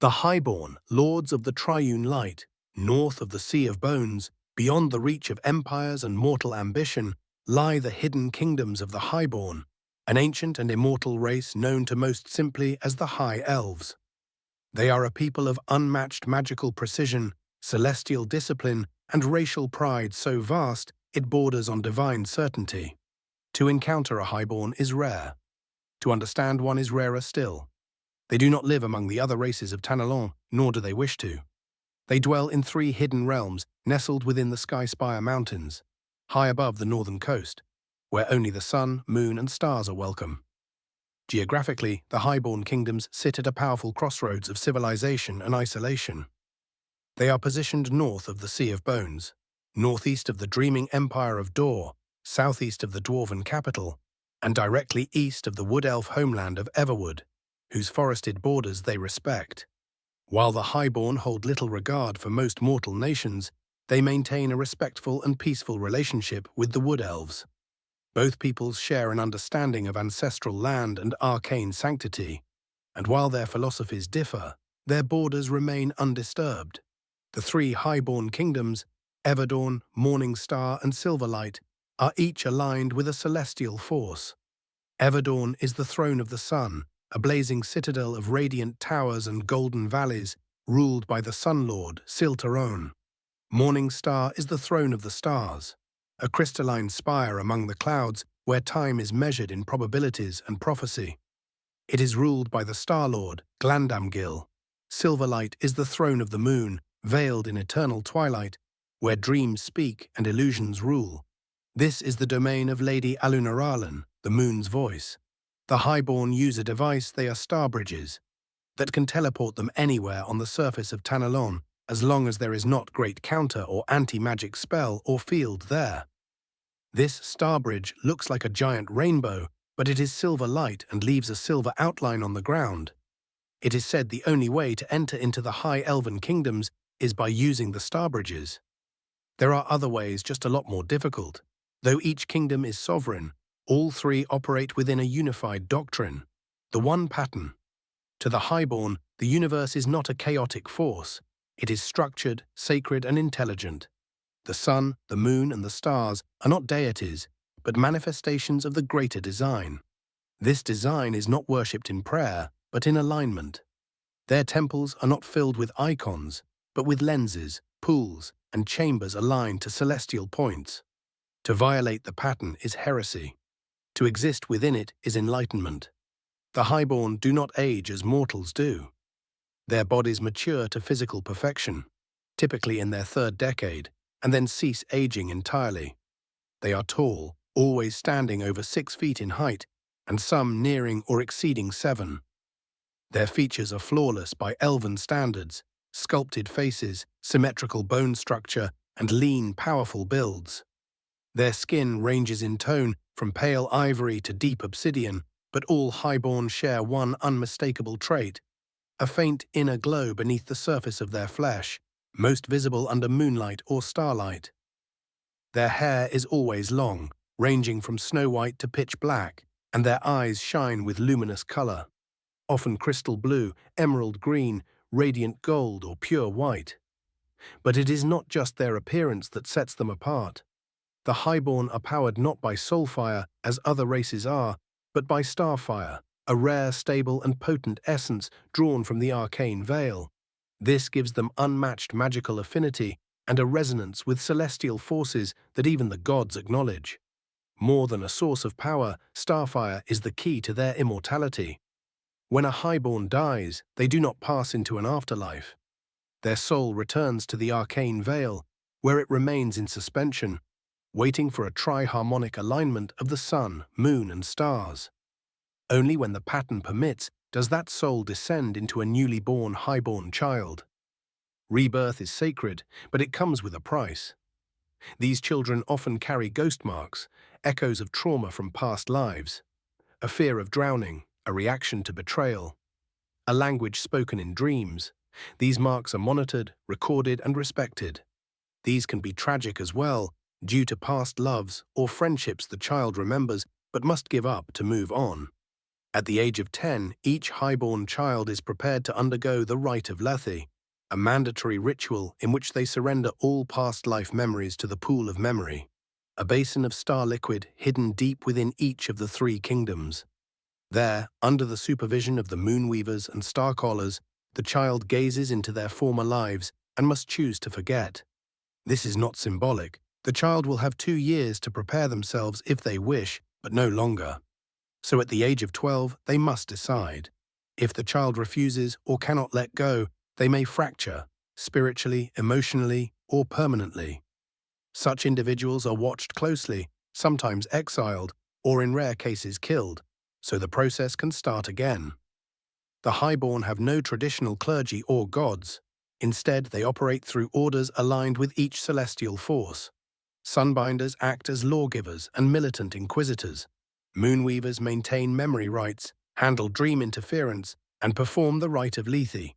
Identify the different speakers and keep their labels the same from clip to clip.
Speaker 1: The Highborn, lords of the triune light, north of the Sea of Bones, beyond the reach of empires and mortal ambition, lie the hidden kingdoms of the Highborn, an ancient and immortal race known to most simply as the High Elves. They are a people of unmatched magical precision, celestial discipline, and racial pride so vast it borders on divine certainty. To encounter a Highborn is rare. To understand one is rarer still. They do not live among the other races of Tanalon, nor do they wish to. They dwell in 3 hidden realms nestled within the Sky Spire Mountains, high above the northern coast, where only the sun, moon, and stars are welcome. Geographically, the Highborn kingdoms sit at a powerful crossroads of civilization and isolation. They are positioned north of the Sea of Bones, northeast of the dreaming empire of Dor, southeast of the dwarven capital, and directly east of the wood elf homeland of Everwood, whose forested borders they respect. While the Highborn hold little regard for most mortal nations, they maintain a respectful and peaceful relationship with the Wood Elves. Both peoples share an understanding of ancestral land and arcane sanctity, and while their philosophies differ, their borders remain undisturbed. The 3 Highborn kingdoms, Everdawn, Morning Star, and Silverlight, are each aligned with a celestial force. Everdawn is the throne of the sun, a blazing citadel of radiant towers and golden valleys, ruled by the Sun Lord, Siltaron. Morning Star is the throne of the stars, a crystalline spire among the clouds where time is measured in probabilities and prophecy. It is ruled by the Star Lord, Glandamgil. Silverlight is the throne of the moon, veiled in eternal twilight, where dreams speak and illusions rule. This is the domain of Lady Alunaralan, the moon's voice. The Highborn use a device they are star bridges that can teleport them anywhere on the surface of Tanalon, as long as there is not great counter or anti-magic spell or field there. This star bridge looks like a giant rainbow, but it is silver light and leaves a silver outline on the ground. It is said the only way to enter into the High Elven kingdoms is by using the star bridges. There are other ways just a lot more difficult. Though each kingdom is sovereign, all 3 operate within a unified doctrine, the one pattern. To the Highborn, the universe is not a chaotic force. It is structured, sacred, and intelligent. The sun, the moon, and the stars are not deities, but manifestations of the greater design. This design is not worshipped in prayer, but in alignment. Their temples are not filled with icons, but with lenses, pools, and chambers aligned to celestial points. To violate the pattern is heresy. To exist within it is enlightenment. The Highborn do not age as mortals do. Their bodies mature to physical perfection, typically in their 3rd decade, and then cease aging entirely. They are tall, always standing over 6 feet in height, and some nearing or exceeding 7. Their features are flawless by elven standards, sculpted faces, symmetrical bone structure, and lean, powerful builds. Their skin ranges in tone from pale ivory to deep obsidian, but all Highborn share one unmistakable trait: a faint inner glow beneath the surface of their flesh, most visible under moonlight or starlight. Their hair is always long, ranging from snow-white to pitch black, and their eyes shine with luminous color, often crystal blue, emerald green, radiant gold, or pure white. But it is not just their appearance that sets them apart. The Highborn are powered not by soulfire, as other races are, but by starfire, a rare, stable, and potent essence drawn from the arcane veil. This gives them unmatched magical affinity and a resonance with celestial forces that even the gods acknowledge. More than a source of power, starfire is the key to their immortality. When a Highborn dies, they do not pass into an afterlife. Their soul returns to the arcane veil, where it remains in suspension, waiting for a tri-harmonic alignment of the sun, moon, and stars. Only when the pattern permits does that soul descend into a newly born Highborn child. Rebirth is sacred, but it comes with a price. These children often carry ghost marks, echoes of trauma from past lives, a fear of drowning, a reaction to betrayal, a language spoken in dreams. These marks are monitored, recorded, and respected. These can be tragic as well, due to past loves or friendships the child remembers but must give up to move on. At the age of 10, each highborn child is prepared to undergo the rite of Lethe, a mandatory ritual in which they surrender all past life memories to the pool of memory, a basin of star liquid hidden deep within each of the three kingdoms. There, under the supervision of the moonweavers and star-callers, the child gazes into their former lives and must choose to forget. This is not symbolic. The child will have 2 years to prepare themselves if they wish, but no longer. So at the age of 12, they must decide. If the child refuses or cannot let go, they may fracture, spiritually, emotionally, or permanently. Such individuals are watched closely, sometimes exiled, or in rare cases killed, so the process can start again. The highborn have no traditional clergy or gods. Instead, they operate through orders aligned with each celestial force. Sunbinders act as lawgivers and militant inquisitors. Moonweavers maintain memory rites, handle dream interference, and perform the rite of Lethe.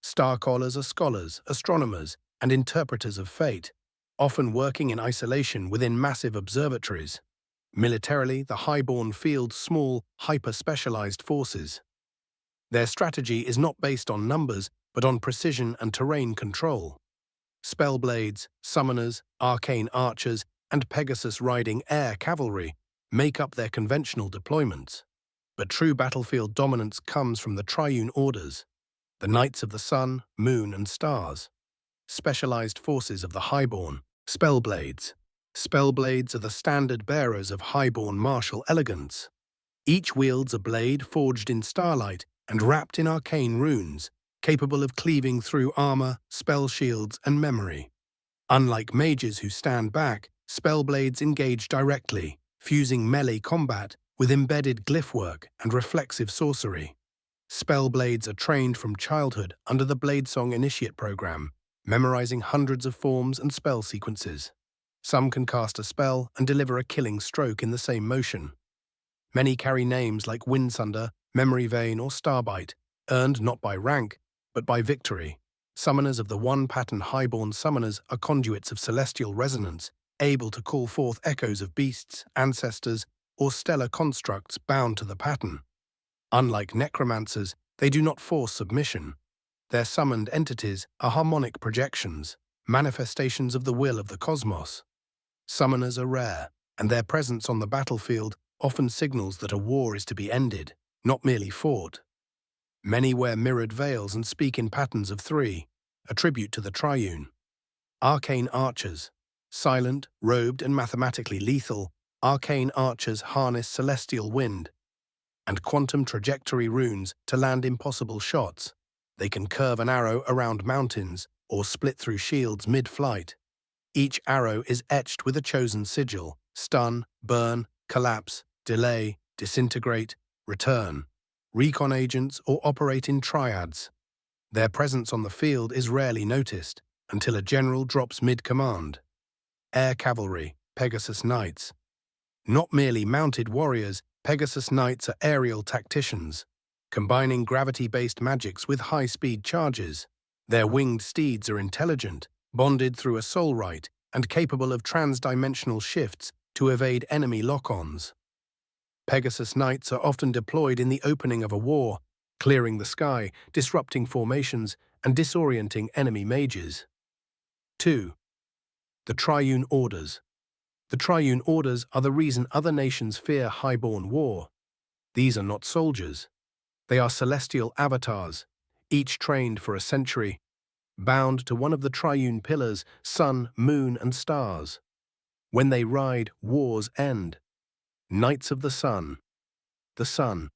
Speaker 1: Star-callers are scholars, astronomers, and interpreters of fate, often working in isolation within massive observatories. Militarily, the highborn field small, hyper-specialized forces. Their strategy is not based on numbers, but on precision and terrain control. Spellblades, summoners, arcane archers, and Pegasus-riding air cavalry make up their conventional deployments. But true battlefield dominance comes from the triune orders, the Knights of the Sun, Moon, and Stars. Specialized forces of the highborn, Spellblades. Spellblades are the standard bearers of highborn martial elegance. Each wields a blade forged in starlight and wrapped in arcane runes, capable of cleaving through armor, spell shields, and memory. Unlike mages who stand back, Spellblades engage directly, fusing melee combat with embedded glyph work and reflexive sorcery. Spellblades are trained from childhood under the Bladesong Initiate program, memorizing hundreds of forms and spell sequences. Some can cast a spell and deliver a killing stroke in the same motion. Many carry names like Windsunder, Memory Vein, or Starbite, earned not by rank, but by victory. Summoners of the one-pattern highborn summoners are conduits of celestial resonance, able to call forth echoes of beasts, ancestors, or stellar constructs bound to the pattern. Unlike necromancers, they do not force submission. Their summoned entities are harmonic projections, manifestations of the will of the cosmos. Summoners are rare, and their presence on the battlefield often signals that a war is to be ended, not merely fought. Many wear mirrored veils and speak in patterns of 3, a tribute to the triune. Arcane archers. Silent, robed, and mathematically lethal, arcane archers harness celestial wind and quantum trajectory runes to land impossible shots. They can curve an arrow around mountains or split through shields mid-flight. Each arrow is etched with a chosen sigil: stun, burn, collapse, delay, disintegrate, return. Recon agents or operate in triads. Their presence on the field is rarely noticed until a general drops mid-command. Air cavalry, Pegasus Knights. Not merely mounted warriors, Pegasus Knights are aerial tacticians, combining gravity-based magics with high-speed charges. Their winged steeds are intelligent, bonded through a soul rite, and capable of trans-dimensional shifts to evade enemy lock-ons. Pegasus Knights are often deployed in the opening of a war, clearing the sky, disrupting formations, and disorienting enemy mages. 2. The Triune Orders. The Triune Orders are the reason other nations fear highborn war. These are not soldiers. They are celestial avatars, each trained for a century, bound to one of the triune pillars, sun, moon, and stars. When they ride, wars end. Knights of the Sun. The Sun.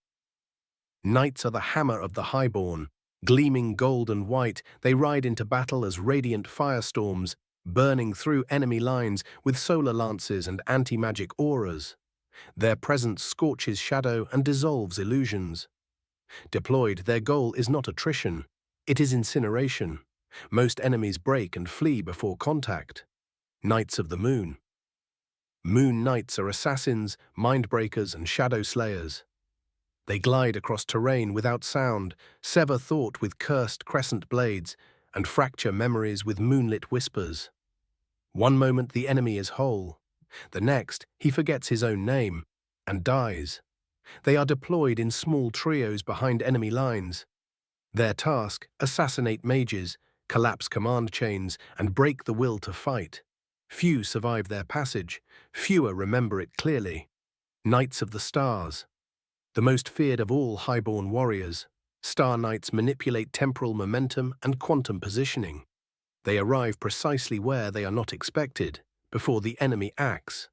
Speaker 1: Knights are the hammer of the highborn. Gleaming gold and white, they ride into battle as radiant firestorms, burning through enemy lines with solar lances and anti-magic auras. Their presence scorches shadow and dissolves illusions. Deployed, their goal is not attrition. It is incineration. Most enemies break and flee before contact. Knights of the Moon. Moon Knights are assassins, mind-breakers, and shadow slayers. They glide across terrain without sound, sever thought with cursed crescent blades, and fracture memories with moonlit whispers. One moment the enemy is whole. The next, he forgets his own name and dies. They are deployed in small trios behind enemy lines. Their task: assassinate mages, collapse command chains, and break the will to fight. Few survive their passage, fewer remember it clearly. Knights of the Stars. The most feared of all highborn warriors, Star Knights manipulate temporal momentum and quantum positioning. They arrive precisely where they are not expected, before the enemy acts.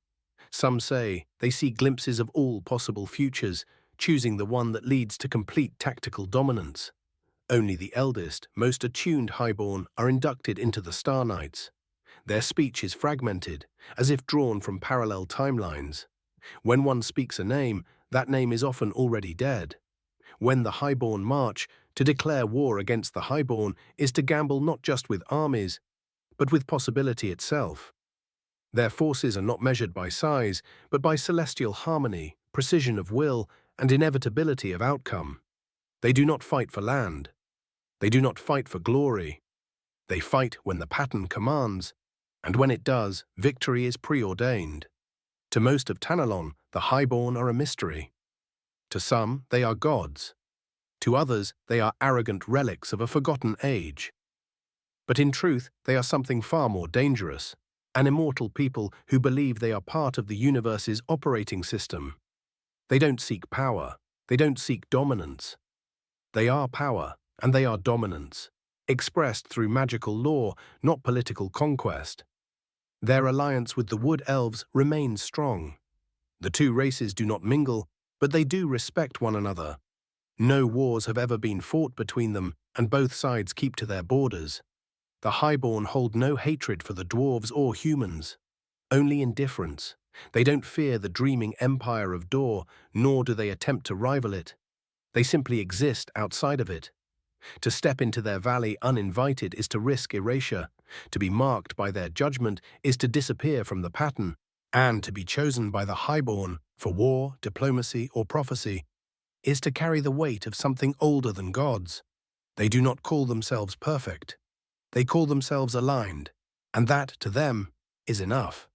Speaker 1: Some say they see glimpses of all possible futures, choosing the one that leads to complete tactical dominance. Only the eldest, most attuned highborn are inducted into the Star Knights. Their speech is fragmented, as if drawn from parallel timelines. When one speaks a name, that name is often already dead. When the highborn march, to declare war against the highborn is to gamble not just with armies, but with possibility itself. Their forces are not measured by size, but by celestial harmony, precision of will, and inevitability of outcome. They do not fight for land. They do not fight for glory. They fight when the pattern commands, and when it does, victory is preordained. To most of Tanalon, the highborn are a mystery. To some, they are gods. To others, they are arrogant relics of a forgotten age. But in truth, they are something far more dangerous, an immortal people who believe they are part of the universe's operating system. They don't seek power. They don't seek dominance. They are power, and they are dominance, expressed through magical law, not political conquest. Their alliance with the Wood Elves remains strong. The two races do not mingle, but they do respect one another. No wars have ever been fought between them, and both sides keep to their borders. The highborn hold no hatred for the dwarves or humans, only indifference. They don't fear the dreaming empire of Dor, nor do they attempt to rival it. They simply exist outside of it. To step into their valley uninvited is to risk erasure. To be marked by their judgment is to disappear from the pattern. And to be chosen by the highborn for war, diplomacy, or prophecy is to carry the weight of something older than gods. They do not call themselves perfect. They call themselves aligned, and that, to them, is enough.